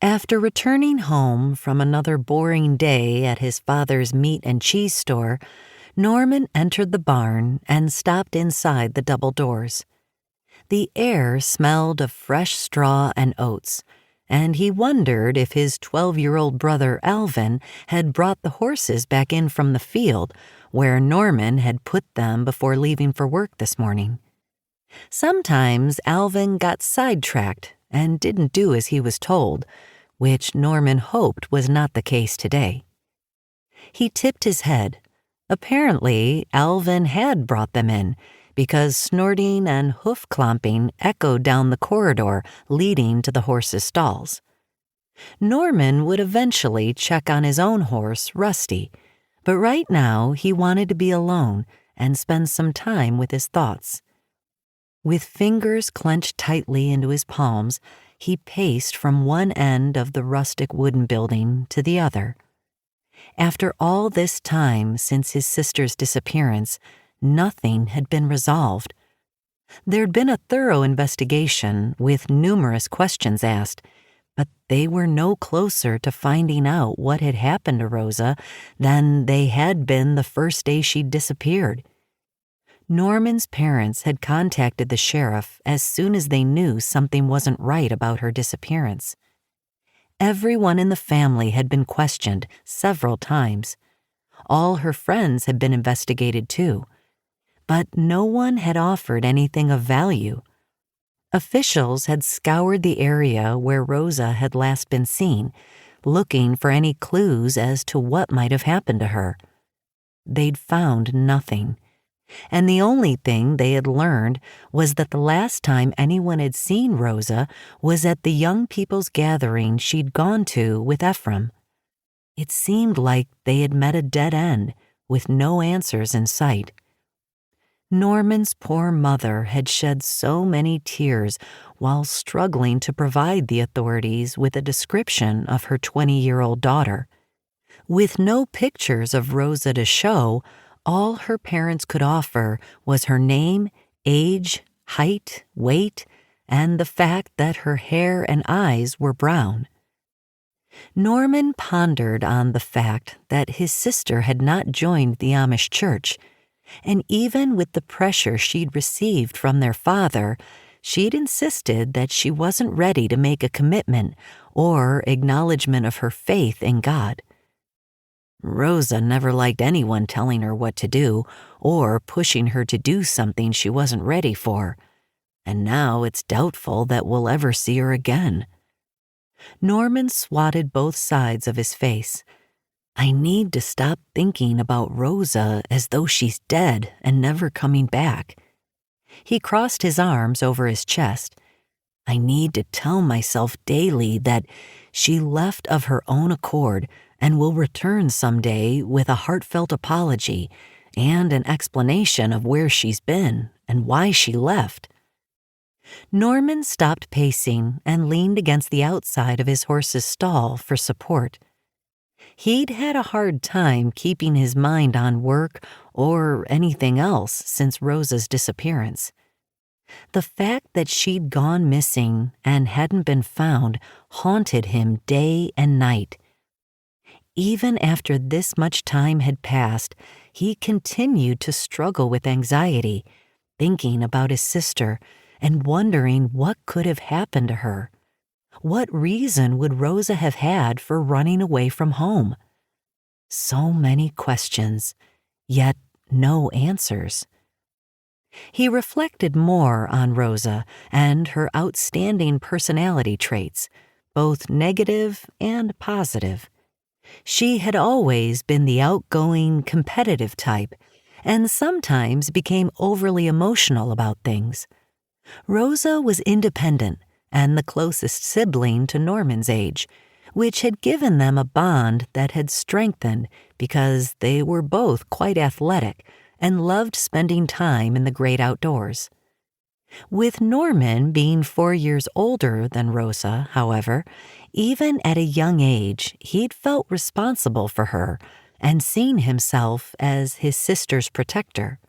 After returning home from another boring day at his father's meat and cheese store, Norman entered the barn and stopped inside the double doors. The air smelled of fresh straw and oats, and he wondered if his 12-year-old brother Alvin had brought the horses back in from the field where Norman had put them before leaving for work this morning. Sometimes Alvin got sidetracked and didn't do as he was told, which Norman hoped was not the case today. He tipped his head. Apparently, Alvin had brought them in, because snorting and hoof-clomping echoed down the corridor leading to the horses' stalls. Norman would eventually check on his own horse, Rusty, but right now he wanted to be alone and spend some time with his thoughts. With fingers clenched tightly into his palms, he paced from one end of the rustic wooden building to the other. After all this time since his sister's disappearance, nothing had been resolved. There'd been a thorough investigation with numerous questions asked, but they were no closer to finding out what had happened to Rosa than they had been the first day she'd disappeared. Norman's parents had contacted the sheriff as soon as they knew something wasn't right about her disappearance. Everyone in the family had been questioned several times. All her friends had been investigated too, but no one had offered anything of value. Officials had scoured the area where Rosa had last been seen, looking for any clues as to what might have happened to her. They'd found nothing, and the only thing they had learned was that the last time anyone had seen Rosa was at the young people's gathering she'd gone to with Ephraim. It seemed like they had met a dead end, with no answers in sight. Norman's poor mother had shed so many tears while struggling to provide the authorities with a description of her 20-year-old daughter. With no pictures of Rosa to show, all her parents could offer was her name, age, height, weight, and the fact that her hair and eyes were brown. Norman pondered on the fact that his sister had not joined the Amish church, and even with the pressure she'd received from their father, she'd insisted that she wasn't ready to make a commitment or acknowledgement of her faith in God. Rosa never liked anyone telling her what to do or pushing her to do something she wasn't ready for, and now it's doubtful that we'll ever see her again. Norman swatted both sides of his face. I need to stop thinking about Rosa as though she's dead and never coming back. He crossed his arms over his chest. I need to tell myself daily that she left of her own accord and will return someday with a heartfelt apology and an explanation of where she's been and why she left. Norman stopped pacing and leaned against the outside of his horse's stall for support. He'd had a hard time keeping his mind on work or anything else since Rosa's disappearance. The fact that she'd gone missing and hadn't been found haunted him day and night. Even after this much time had passed, he continued to struggle with anxiety, thinking about his sister and wondering what could have happened to her. What reason would Rosa have had for running away from home? So many questions, yet no answers. He reflected more on Rosa and her outstanding personality traits, both negative and positive. She had always been the outgoing, competitive type, and sometimes became overly emotional about things. Rosa was independent and the closest sibling to Norman's age, which had given them a bond that had strengthened because they were both quite athletic and loved spending time in the great outdoors. With Norman being 4 years older than Rosa, however, even at a young age, he'd felt responsible for her and seen himself as his sister's protector.